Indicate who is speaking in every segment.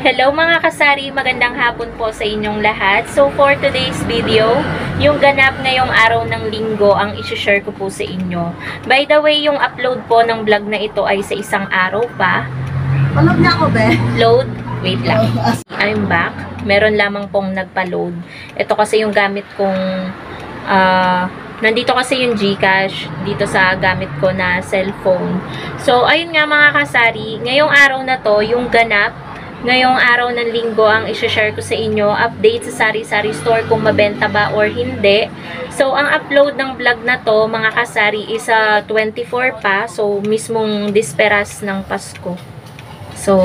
Speaker 1: Hello mga kasari, magandang hapon po sa inyong lahat. So for today's video, yung ganap ngayong araw ng linggo ang isi-share ko po sa inyo. By the way, yung upload po ng vlog na ito ay sa isang araw pa.
Speaker 2: Palog na ako, be.
Speaker 1: Load, wait lang. I'm back. Meron lamang pong nagpa-load. Ito kasi yung gamit kong nandito kasi yung GCash dito sa gamit ko na cellphone. So ayun nga mga kasari, ngayong araw na to, yung ganap ngayong araw ng linggo ang i-share ko sa inyo, update sa sari-sari store kung mabenta ba or hindi. So, ang upload ng vlog na to, mga kasari, is 24 pa. So, mismong disperas ng Pasko. So,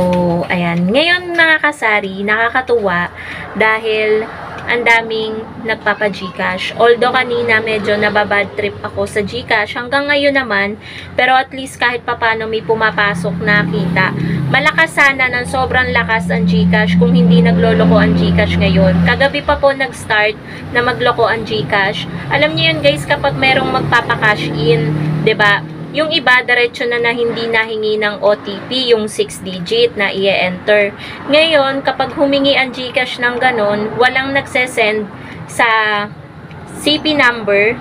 Speaker 1: ayan. Ngayon, mga kasari, nakakatuwa dahil ang daming nagpapa-GCash. Although kanina medyo nababad trip ako sa GCash, hanggang ngayon naman, pero at least kahit papano may pumapasok na kita. Malakas sana ng sobrang lakas ang GCash kung hindi nagloloko ang GCash ngayon. Kagabi pa po nag-start na magloko ang GCash. Alam niyo yun guys, kapag merong magpapa-cash in, 'di ba? Yung iba, diretso na hindi nahingi ng OTP, yung 6-digit na i-enter. Ngayon, kapag humingi ang GCash ng ganon, walang nagsesend sa CP number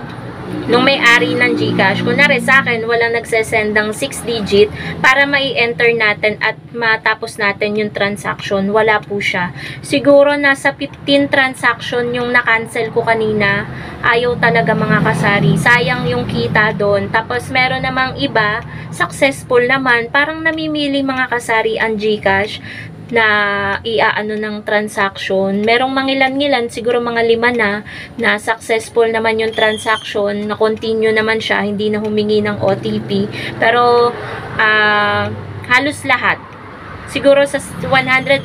Speaker 1: nung may-ari ng GCash. Kunwari sa akin, walang nagsesend ng 6-digit para mai-enter natin at matapos natin yung transaction. Wala po siya. Siguro nasa 15 transaction yung na-cancel ko kanina. Ayaw talaga mga kasari. Sayang yung kita doon. Tapos meron namang iba, successful naman. Parang namimili mga kasari ang GCash na iaano ng transaction. Merong mangilan-ngilan, siguro mga 5 na successful naman yung transaction, na continue naman siya, hindi na humingi ng OTP. Pero halos lahat, siguro sa 100%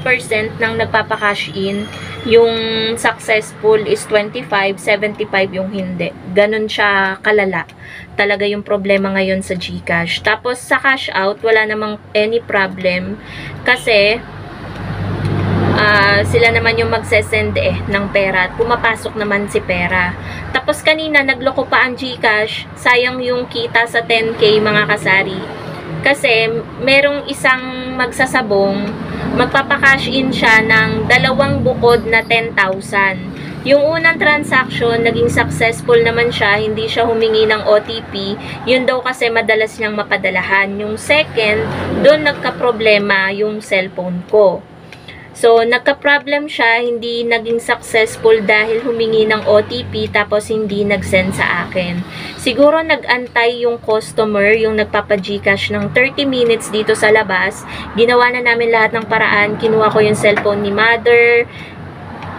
Speaker 1: ng nagpapa-cash in, yung successful is 25, 75 yung hindi. Ganon siya kalala. Talaga yung problema ngayon sa GCash. Tapos sa cash out, wala namang any problem kasi sila naman yung magsesend ng pera at pumapasok naman si pera. Tapos kanina nagloko pa ang GCash, sayang yung kita sa 10K mga kasari. Kasi merong isang magsasabong, magpapakash in siya ng 2 bukod na 10,000. Yung unang transaction, naging successful naman siya, hindi siya humingi ng OTP. Yun daw kasi madalas niyang mapadalahan. Yung second, doon nagka-problema yung cellphone ko. So, nagka-problem siya, hindi naging successful dahil humingi ng OTP tapos hindi nag-send sa akin. Siguro nag-antay yung customer, yung nagpapa-GCash ng 30 minutes dito sa labas. Ginawa na namin lahat ng paraan. Kinuha ko yung cellphone ni mother,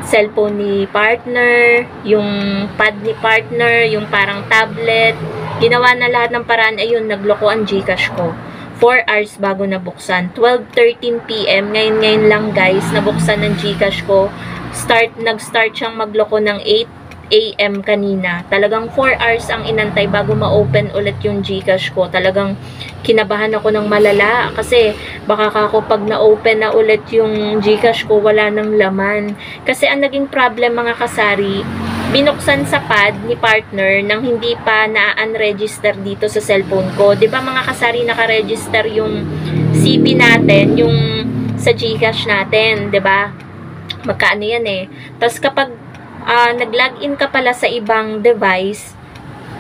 Speaker 1: cellphone ni partner, yung pad ni partner, yung parang tablet. Ginawa na lahat ng paraan. Ayun, nagloko ang GCash ko. 4 hours bago nabuksan. 12:13 PM. Ngayon lang guys, nabuksan ng GCash ko. Nag-start siyang magloko ng 8 AM kanina. Talagang 4 hours ang inantay bago ma-open ulit yung GCash ko. Talagang kinabahan ako ng malala kasi baka ako pag na-open na ulit yung GCash ko, wala nang laman. Kasi ang naging problem mga kasari, binuksan sa pad ni partner nang hindi pa na-unregister dito sa cellphone ko. 'Di ba mga kasari, naka-register yung CP natin, yung sa GCash natin, 'di ba? Magkano 'yan eh. Tapos kapag nag-login ka pala sa ibang device,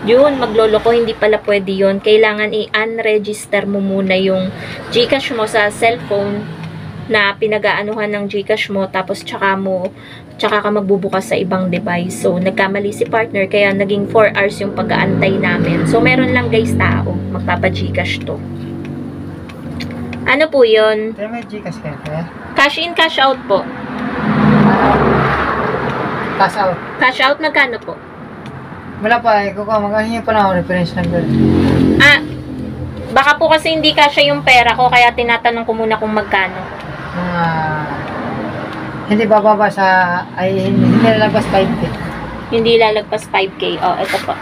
Speaker 1: yun, magloloko, hindi pala pwede yun. Kailangan i-unregister mo muna yung GCash mo sa cellphone na pinag-aanuhan ng GCash mo, tapos tsaka ka magbubukas sa ibang device. So, nagkamali si partner, kaya naging 4 hours yung pag-aantay namin. So, meron lang guys tao, magpapa-GCash to. Ano po yun?
Speaker 2: Pero may GCash kayo?
Speaker 1: Cash in, cash out po.
Speaker 2: Cash out.
Speaker 1: Cash out, magkano po?
Speaker 2: Wala pa eh. Magkahingi pa na ako reference number.
Speaker 1: Baka po kasi hindi kasya yung pera ko, kaya tinatanong ko muna kung magkano.
Speaker 2: Hindi bababa sa, hindi lalabas 5K.
Speaker 1: Hindi lalagpas 5K. Oh, ito po.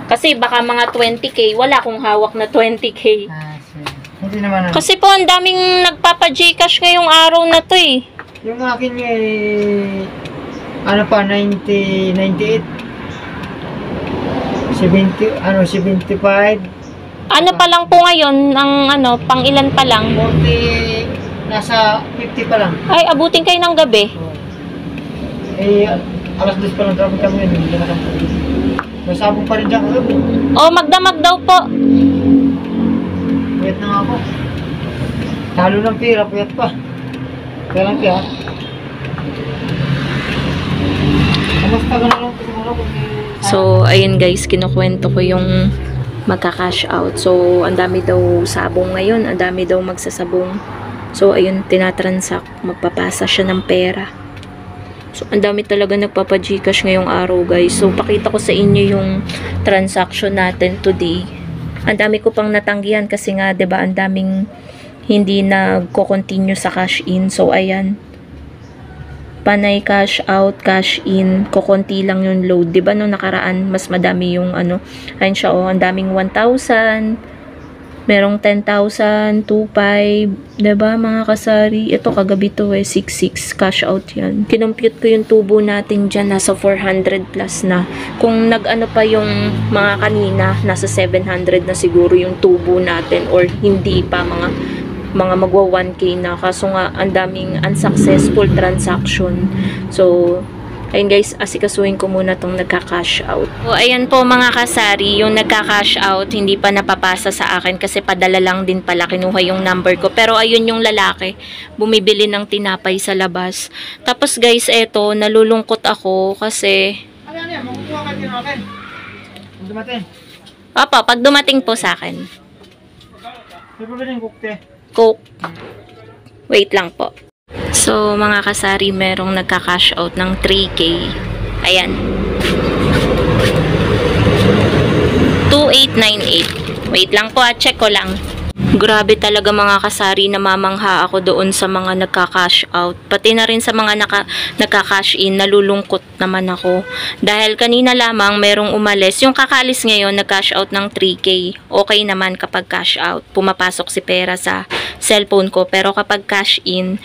Speaker 1: Kasi baka mga 20K, wala akong hawak na 20K.
Speaker 2: Hindi naman.
Speaker 1: Kasi po, ang daming nagpapa-GCash ngayong araw na to eh.
Speaker 2: Yung akin eh, 98, 75.
Speaker 1: Ano pa lang po ngayon, ang pang ilan pa lang?
Speaker 2: 40, nasa 50 pa lang.
Speaker 1: Ay, abutin kayo ng gabi.
Speaker 2: Oo. Eh, alas 2 pa lang traffic kami yun. Hindi na kami. Masabong pa rin dyan kagabi.
Speaker 1: O, magdamag daw po.
Speaker 2: Puyat na nga ako. Talo ng pira, puyat pa. Kaya lang kaya. Kamusta ka na lang tumuro kung
Speaker 1: So, ayun guys, kinukwento ko yung magka-cash out. So, ang dami daw sabong ngayon. Ang dami daw magsasabong. So, ayun, tinatransact. Magpapasa siya ng pera. So, ang dami talaga nagpapa-Gcash ngayong araw, guys. So, pakita ko sa inyo yung transaction natin today. Ang dami ko pang natanggihan kasi nga, 'di ba, ang daming hindi nagko-continue sa cash in. So, ayan. Panay cash out, cash in, kukunti lang yung load. 'Di ba no nakaraan, mas madami yung ano. Ayun siya, oh, ang daming 1,000. Merong 10,000, 2,500, 'di ba mga kasari? Ito kagabi to 6,600 cash out 'yan. Kinompute ko yung tubo natin diyan, nasa 400 plus na. Kung nag-ano pa yung mga kanina, nasa 700 na siguro yung tubo natin, or hindi pa, mga magwa 1K na. Kaso nga ang daming unsuccessful transaction. So ayun guys, asikasuhin ko muna tong nagka-cash out. So, ayan po mga kasari, yung nagka-cash out, hindi pa napapasa sa akin kasi padala lang din pala, kinuha yung number ko. Pero ayun yung lalaki, bumibili ng tinapay sa labas. Tapos guys, eto, nalulungkot ako kasi...
Speaker 2: Ano yan? Makukuha ka din akin. Kung dumating.
Speaker 1: Opo, pag dumating po sa akin.
Speaker 2: May pabili ng kukte.
Speaker 1: Coke. Wait lang po. So, mga kasari, merong nagka-cash out ng 3K. Ayan. 2898. Wait lang po, check ko lang. Grabe talaga mga kasari, namamangha ako doon sa mga nagka-cash out. Pati na rin sa mga nagka-cash in, nalulungkot naman ako. Dahil kanina lamang merong umalis. Yung kakalis ngayon, nag-cash out ng 3K. Okay naman kapag cash out. Pumapasok si pera sa cellphone ko. Pero kapag cash in,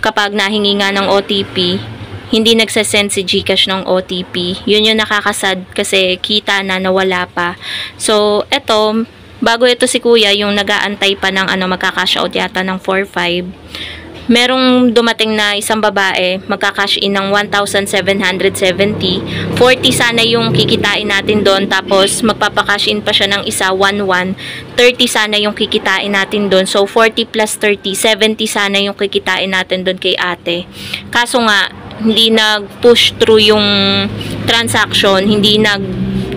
Speaker 1: kapag nahingi nga ng OTP, hindi nagsasend si Gcash ng OTP. Yun yung nakakasad kasi kita na nawala pa. So, eto, bago ito si kuya, yung nag-aantay pa ng magka-cash out yata ng 4,500. Merong dumating na isang babae, magka-cash in ng 1,770. 40 sana yung kikitain natin doon, tapos magpapa-cash in pa siya ng isa, 1,1. 30 sana yung kikitain natin doon. So, 40 plus 30, 70 sana yung kikitain natin doon kay ate. Kaso nga, hindi nag-push through yung transaction, hindi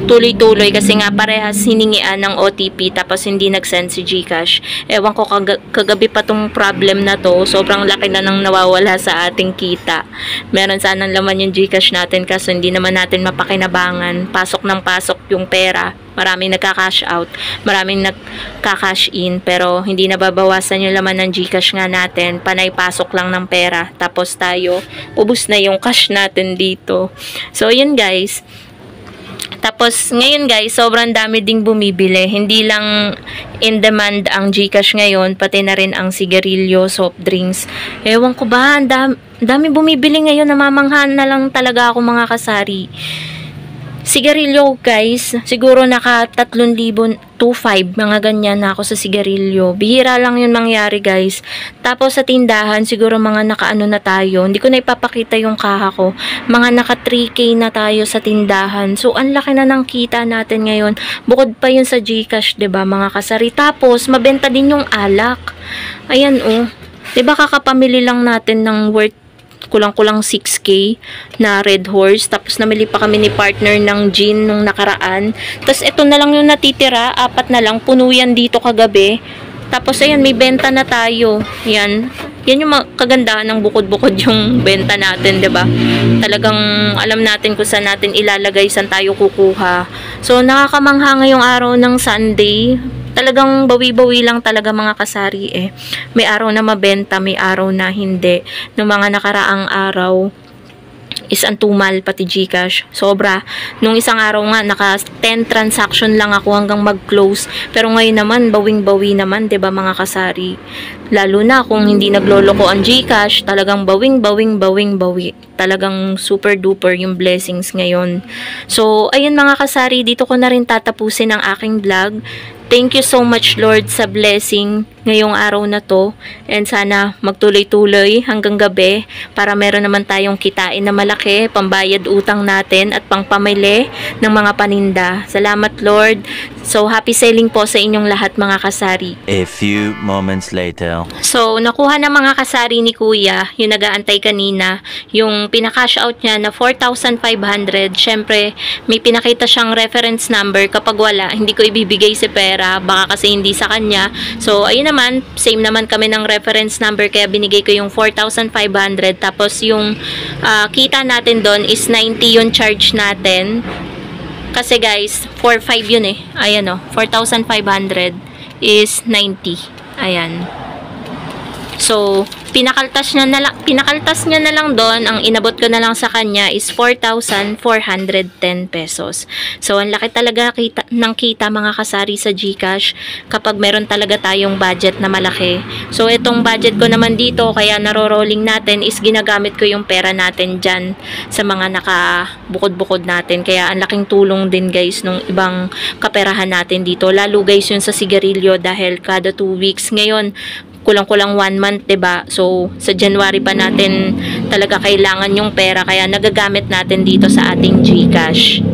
Speaker 1: tuloy-tuloy kasi nga parehas hiningian ng OTP tapos hindi nag-send si Gcash. Ewan ko, kagabi pa tong problem na to. Sobrang laki na nang nawawala sa ating kita. Meron sanang laman yung Gcash natin kaso hindi naman natin mapakinabangan. Pasok ng pasok yung pera. Maraming nagka-cash out, maraming nagka-cash in, pero hindi nababawasan yung laman ng Gcash nga natin. Panay pasok lang ng pera. Tapos tayo, ubus na yung cash natin dito. So, yun guys. Tapos, ngayon guys, sobrang dami ding bumibili. Hindi lang in demand ang Gcash ngayon, pati na rin ang sigarilyo, soft drinks. Ewan ko ba, ang dami bumibili ngayon, namamanghan na lang talaga ako mga kasari. Sigarilyo guys, siguro naka 3,000, 2,500, mga ganyan na ako sa sigarilyo. Bihira lang yun mangyari guys. Tapos sa tindahan, siguro mga nakaano na tayo. Hindi ko na ipapakita yung kaha ko. Mga naka 3K na tayo sa tindahan. So, ang laki na ng kita natin ngayon. Bukod pa yun sa Gcash, 'di ba mga kasari? Tapos, mabenta din yung alak. Ayan oh. 'Di ba kakapamili lang natin ng worth kulang-kulang 6K na Red Horse. Tapos namili pa kami ni partner ng gin nung nakaraan. Tapos ito na lang yung natitira. 4 na lang. Puno yan dito kagabi. Tapos ayan, may benta na tayo. Yan. Yan yung kagandahan ng bukod-bukod yung benta natin, 'di ba? Talagang alam natin kung saan natin ilalagay, saan tayo kukuha. So nakakamangha ngayong araw ng Sunday. Talagang bawi-bawi lang talaga mga kasari eh. May araw na mabenta, may araw na hindi. Noong mga nakaraang araw is ang tumal pati Gcash. Sobra. Nung isang araw nga, naka 10 transaction lang ako hanggang mag-close. Pero ngayon naman, bawing-bawi naman, 'di ba mga kasari? Lalo na kung hindi nagloloko ang Gcash, talagang bawing-bawi. Talagang super duper yung blessings ngayon. So, ayun mga kasari, dito ko na rin tatapusin ang aking vlog. Thank you so much, Lord, sa blessing ngayong araw na to. And sana magtuloy-tuloy hanggang gabi para meron naman tayong kitain na malaki, pambayad utang natin at pangpamili ng mga paninda. Salamat, Lord. So, happy selling po sa inyong lahat, mga kasari.
Speaker 3: A few moments later.
Speaker 1: So, nakuha ng mga kasari ni Kuya, yung nag-aantay kanina, yung pinaka-cash out niya na 4,500. Syempre, may pinakita siyang reference number. Kapag wala, hindi ko ibibigay si pera. Baka kasi hindi sa kanya. So, ayun naman, same naman kami ng reference number. Kaya binigay ko yung 4,500. Tapos, yung kita natin doon is 90 yung charge natin. Kasi guys, 4,500 yun eh. Ayan o, 4,500 is 90. Ayan. So, pinakaltas niya na lang doon, ang inabot ko na lang sa kanya is 4,410 pesos. So, ang laki talaga ng kita mga kasari sa GCash kapag meron talaga tayong budget na malaki. So, itong budget ko naman dito, kaya naro-rolling natin is ginagamit ko yung pera natin dyan sa mga nakabukod-bukod natin. Kaya ang laking tulong din guys nung ibang kaperahan natin dito. Lalo guys yun sa sigarilyo dahil kada 2 weeks. Ngayon, kulang-kulang 1 month, 'di ba? So, sa January pa natin talaga kailangan yung pera kaya nagagamit natin dito sa ating GCash.